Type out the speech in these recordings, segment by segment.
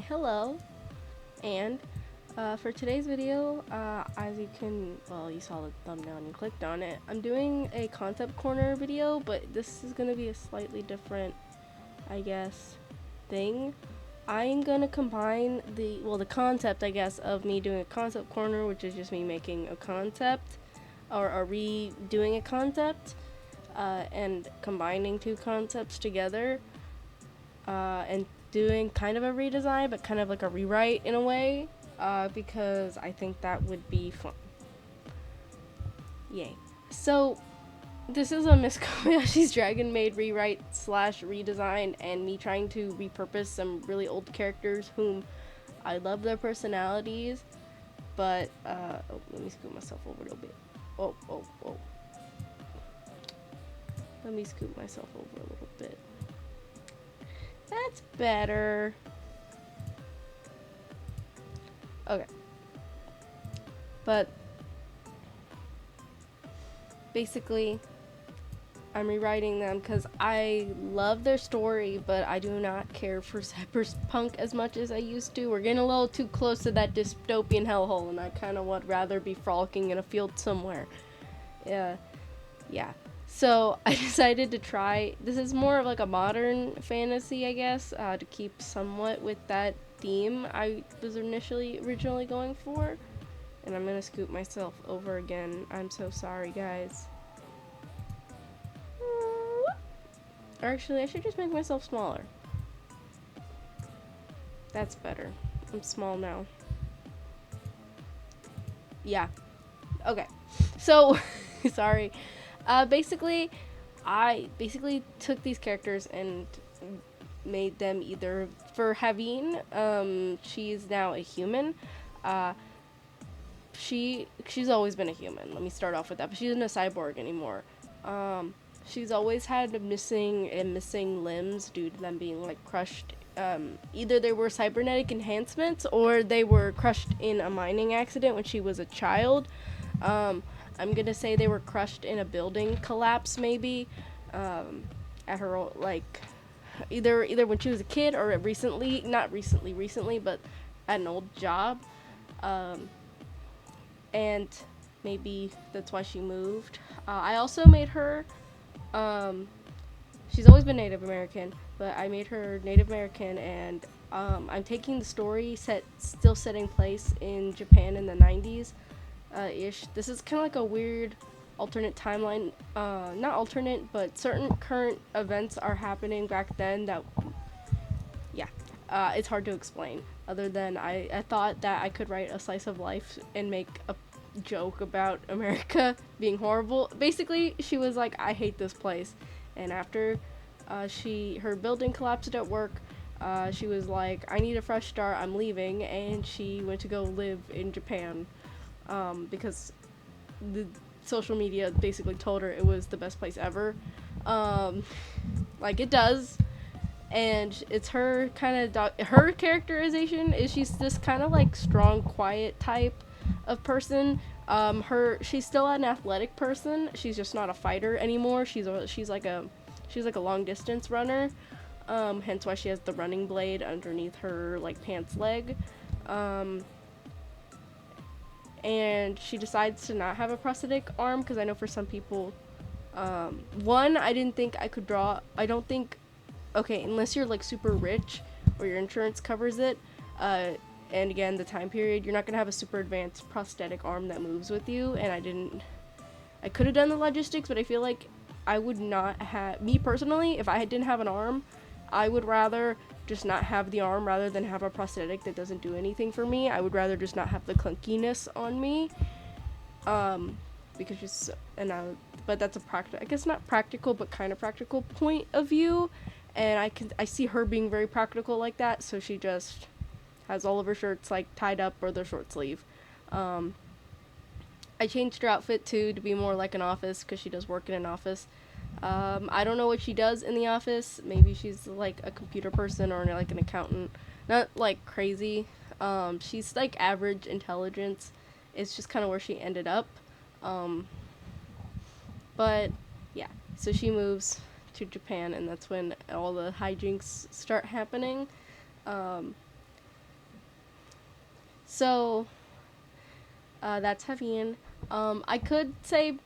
Hello, and for today's video, as you can, well, you saw the thumbnail and you clicked on it, I'm doing a concept corner video, but this is going to be a slightly different, I guess, thing. I'm going to combine the concept, I guess, of me doing a concept corner, which is just me making a concept, or redoing a concept, and combining two concepts together, and doing kind of a redesign, but kind of like a rewrite in a way, because I think that would be fun. Yay. So, this is a Miss Kobayashi's Dragon Maid rewrite slash redesign, and me trying to repurpose some really old characters whom I love their personalities, but, let me scoot myself over a little bit. Oh. Let me scoot myself over a little bit. That's better. Okay. But basically, I'm rewriting them because I love their story, but I do not care for cyberpunk as much as I used to. We're getting a little too close to that dystopian hellhole, and I kind of would rather be frolicking in a field somewhere. Yeah. So I decided to try, this is more of like a modern fantasy, I guess, to keep somewhat with that theme I was originally going for. And I'm gonna scoot myself over again. I'm so sorry, guys. Or actually, I should just make myself smaller. That's better. I'm small now. Yeah. Okay. So, sorry. Basically, I took these characters and made them either for Haveen. She's now a human. She's always been a human. Let me start off with that. But she's not a cyborg anymore. She's always had missing limbs due to them being like crushed. Either they were cybernetic enhancements or they were crushed in a mining accident when she was a child. I'm gonna say they were crushed in a building collapse, maybe, at her like either when she was a kid or not recently, but at an old job, and maybe that's why she moved. I also made her. She's always been Native American, but I made her Native American, and I'm taking the story still setting place in Japan in the 90s. Ish. This is kind of like a weird alternate timeline. Not alternate, but certain current events are happening back then that, yeah, it's hard to explain. Other than I thought that I could write a slice of life and make a joke about America being horrible. Basically, she was like, I hate this place. And after her building collapsed at work, she was like, I need a fresh start, I'm leaving. And she went to go live in Japan. Because the social media basically told her it was the best place ever. Like it does. And it's her kind of her characterization is she's this kind of like strong, quiet type of person. She's still an athletic person. She's just not a fighter anymore. She's like a long distance runner. Hence why she has the running blade underneath her like pants leg. And she decides to not have a prosthetic arm because I know for some people, I didn't think I could draw. I don't think, okay, unless you're like super rich or your insurance covers it, and again, the time period, you're not gonna have a super advanced prosthetic arm that moves with you. And I could have done the logistics, but I feel like I would not have, me personally, if I didn't have an arm, I would rather just not have the arm rather than have a prosthetic that doesn't do anything for me. I would rather just not have the clunkiness on me, because but that's I guess not practical, but kind of practical point of view, and I see her being very practical like that, so she just has all of her shirts like tied up or they're short sleeve. I changed her outfit too to be more like an office because she does work in an office. I don't know what she does in the office. Maybe she's like a computer person or like an accountant. Not like crazy. She's like average intelligence. It's just kind of where she ended up. But yeah, so she moves to Japan, and that's when all the hijinks start happening. Um, so that's Javian. I could say,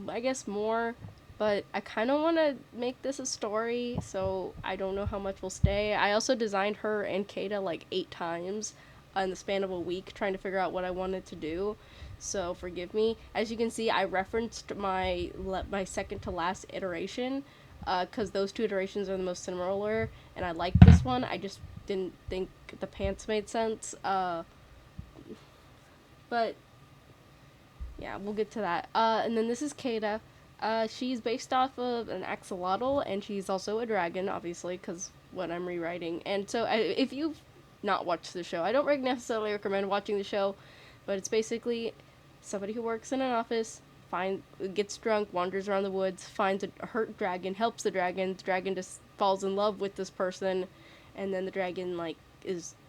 I guess, more, but I kind of want to make this a story, so I don't know how much will stay. I also designed her and Kata like 8 times in the span of a week, trying to figure out what I wanted to do. So forgive me. As you can see, I referenced my second to last iteration, because those 2 iterations are the most similar, and I like this one. I just didn't think the pants made sense. But yeah, we'll get to that. And then this is Kata. She's based off of an axolotl, and she's also a dragon, obviously, because what I'm rewriting. And so, if you've not watched the show, I don't necessarily recommend watching the show, but it's basically somebody who works in an office, gets drunk, wanders around the woods, finds a hurt dragon, helps the dragon. The dragon just falls in love with this person, and then the dragon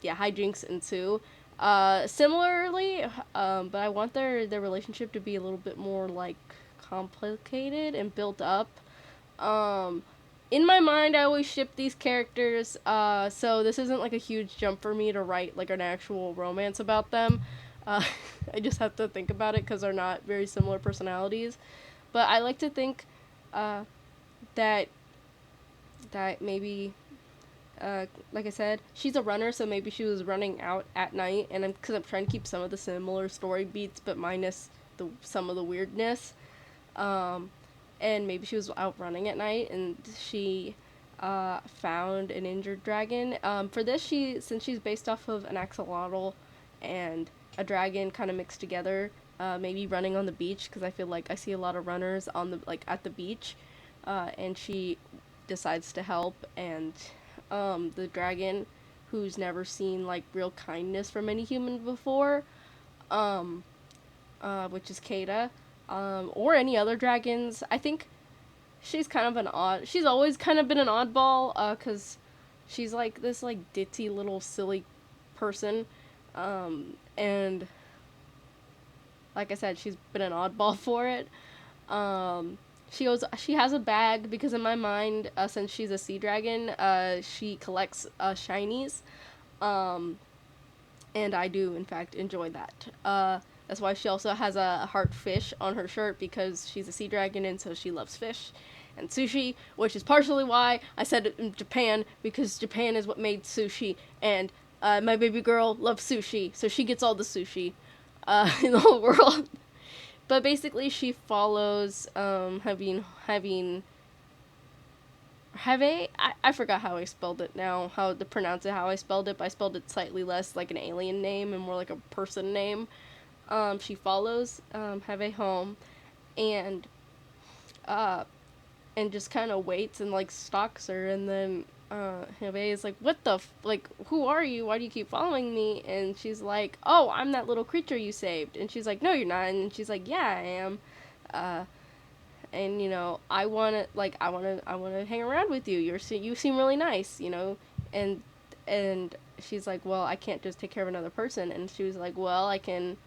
hijinks ensue. Similarly, but I want their relationship to be a little bit more like complicated and built up. In my mind, I always ship these characters, so this isn't like a huge jump for me to write like an actual romance about them. Uh, I just have to think about it because they're not very similar personalities. But I like to think that maybe like I said, she's a runner, so maybe she was running out at night, and because I'm trying to keep some of the similar story beats, but minus some of the weirdness. And maybe she was out running at night, and she found an injured dragon. For this, since she's based off of an axolotl and a dragon kind of mixed together, maybe running on the beach, because I feel like I see a lot of runners on the at the beach, and she decides to help, and the dragon, who's never seen like real kindness from any human before, which is Kata, or any other dragons. I think she's kind of she's always kind of been an oddball, cause she's like this like ditzy little silly person, and like I said, she's been an oddball for it. She has a bag because in my mind, since she's a sea dragon, she collects shinies, and I do in fact enjoy that. That's why she also has a heart fish on her shirt, because she's a sea dragon and so she loves fish and sushi, which is partially why I said it in Japan, because Japan is what made sushi, and my baby girl loves sushi, so she gets all the sushi in the whole world. But basically, she follows I forgot how I spelled it now, how to pronounce it, how I spelled it, but I spelled it slightly less like an alien name and more like a person name. She follows Have home, and just kind of waits and like stalks her, and then Have is like, what the like, who are you, why do you keep following me? And she's like, oh, I'm that little creature you saved. And she's like, no, you're not. And she's like, yeah, I am. And I want to hang around with you. You seem really nice, and she's like, well, I can't just take care of another person. And she was like, well, I can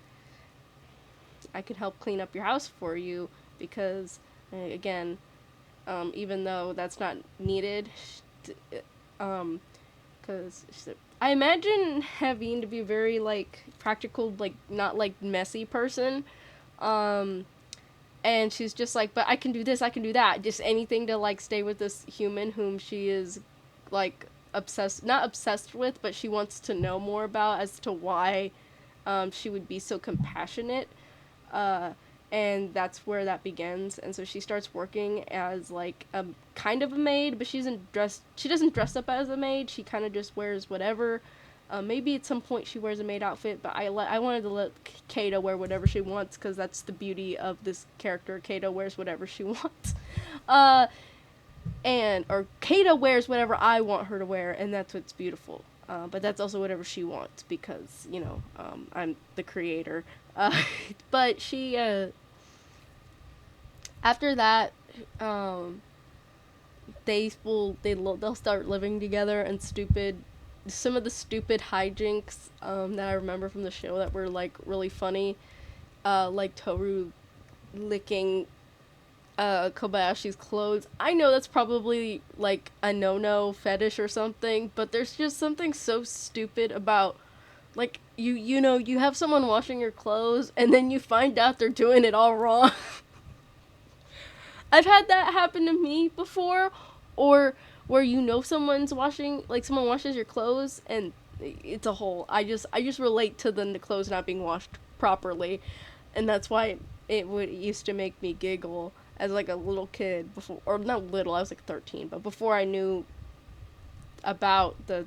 help clean up your house for you, because again, even though that's not needed, because I imagine having to be very like practical, like not like messy person, and she's just like, but I can do this, I can do that, just anything to like stay with this human whom she is like not obsessed with, but she wants to know more about as to why she would be so compassionate, and that's where that begins. And so she starts working as like a kind of a maid, but she doesn't dress up as a maid, she kind of just wears whatever. Maybe at some point she wears a maid outfit, but I wanted to let Kata wear whatever she wants, because that's the beauty of this character. Kata wears whatever she wants. Or Kata wears whatever I want her to wear, and that's what's beautiful. But that's also whatever she wants, because, I'm the creator. But she, after that, they'll start living together, and some of the stupid hijinks that I remember from the show that were like really funny, like Toru licking Kobayashi's clothes. I know that's probably like a no fetish or something, but there's just something so stupid about like you have someone washing your clothes and then you find out they're doing it all wrong. I've had that happen to me before, or where someone's washing, like someone washes your clothes and it's a whole. I just relate to the clothes not being washed properly, and that's why it used to make me giggle as like a little kid before, or not little. I was like 13, but before I knew about the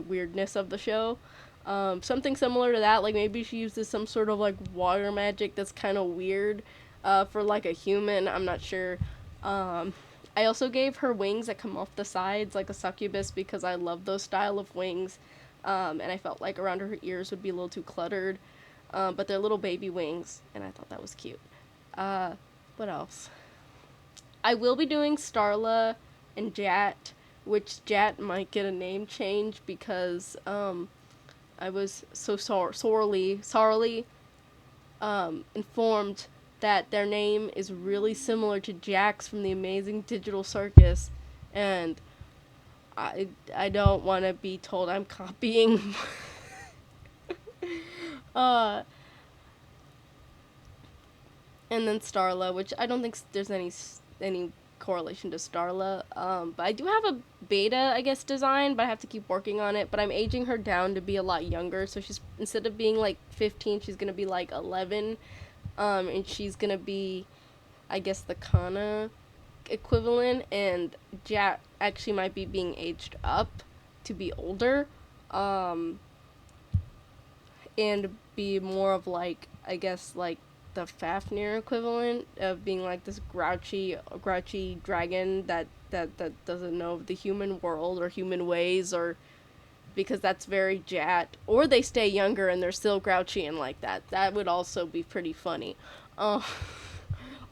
weirdness of the show. Something similar to that, like maybe she uses some sort of like water magic that's kind of weird for like a human. I'm not sure. I also gave her wings that come off the sides like a succubus because I love those style of wings. And I felt like around her ears would be a little too cluttered. But they're little baby wings, and I thought that was cute. What else? I will be doing Starla and Jat, which Jat might get a name change because I was so sorely informed that their name is really similar to Jax from the Amazing Digital Circus, and I don't want to be told I'm copying. uh, and then Starla, which I don't think there's any correlation to Starla. But I do have a beta, I guess, design, but I have to keep working on it. But I'm aging her down to be a lot younger, so she's instead of being like 15, she's gonna be like 11, and she's gonna be, I guess, the Kana equivalent, and Jat actually might be being aged up to be older, and be more of like, I guess, like the Fafnir equivalent of being like this grouchy dragon that doesn't know the human world or human ways, or because that's very Jat, or they stay younger and they're still grouchy and like that. That would also be pretty funny. Uh,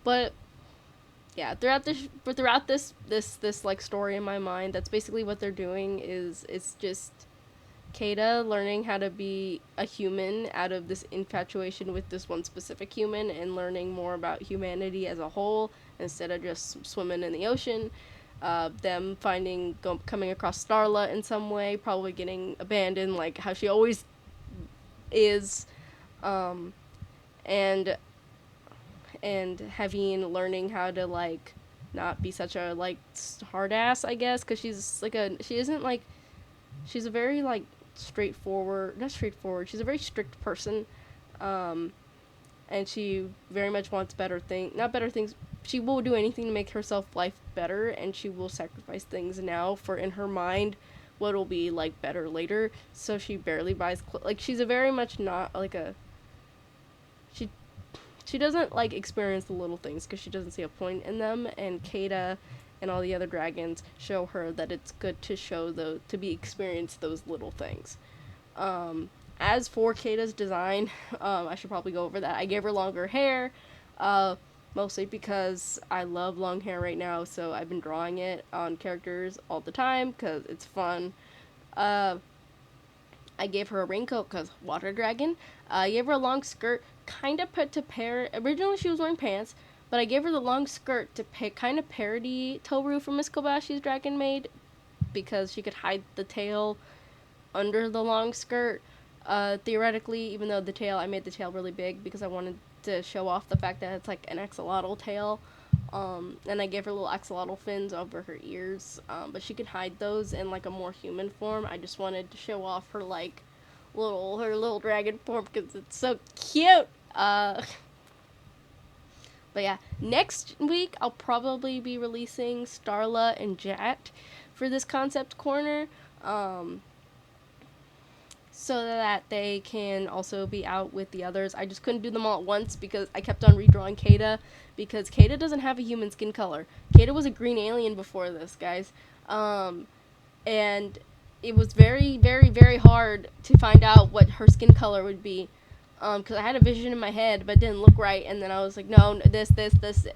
but yeah, throughout this like story in my mind, that's basically what they're doing. Is it's just Kata learning how to be a human out of this infatuation with this one specific human, and learning more about humanity as a whole instead of just swimming in the ocean. Them coming across Starla in some way, probably getting abandoned like how she always is, and having learning how to like not be such a like hard ass, I guess, because she isn't like, she's a very like not straightforward, she's a very strict person, and she very much wants not better things, she will do anything to make herself life better, and she will sacrifice things now for, in her mind, what will be like better later. So she barely buys like she's a very much not like a she she doesn't like experience the little things because she doesn't see a point in them, and Kata and all the other dragons show her that it's good to experience those little things. As for Kata's design, I should probably go over that. I gave her longer hair, mostly because I love long hair right now, so I've been drawing it on characters all the time because it's fun. I gave her a raincoat because water dragon. I gave her a long skirt, kind of put to pair. Originally, she was wearing pants, but I gave her the long skirt to kind of parody Toru from Miss Kobayashi's Dragon Maid, because she could hide the tail under the long skirt. Theoretically, even though I made the tail really big because I wanted to show off the fact that it's like an axolotl tail. And I gave her little axolotl fins over her ears, but she could hide those in like a more human form. I just wanted to show off her like her little dragon form because it's so cute. But yeah, next week I'll probably be releasing Starla and Jat for this concept corner, so that they can also be out with the others. I just couldn't do them all at once because I kept on redrawing Kata, because Kata doesn't have a human skin color. Kata was a green alien before this, guys. And it was very, very, very hard to find out what her skin color would be. Because I had a vision in my head, but it didn't look right. And then I was like, no, this,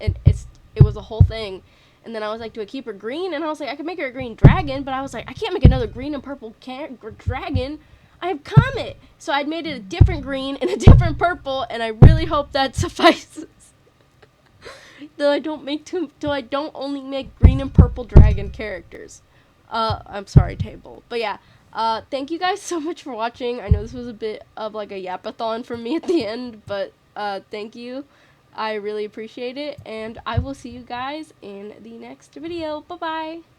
and it was a whole thing. And then I was like, do I keep her green? And I was like, I could make her a green dragon, but I was like, I can't make another green and purple dragon. I have Comet. So I'd made it a different green and a different purple, and I really hope that suffices. Though I don't only make green and purple dragon characters. I'm sorry, table. But yeah, thank you guys so much for watching. I know this was a bit of like a yapathon for me at the end, but thank you. I really appreciate it, and I will see you guys in the next video. Bye bye.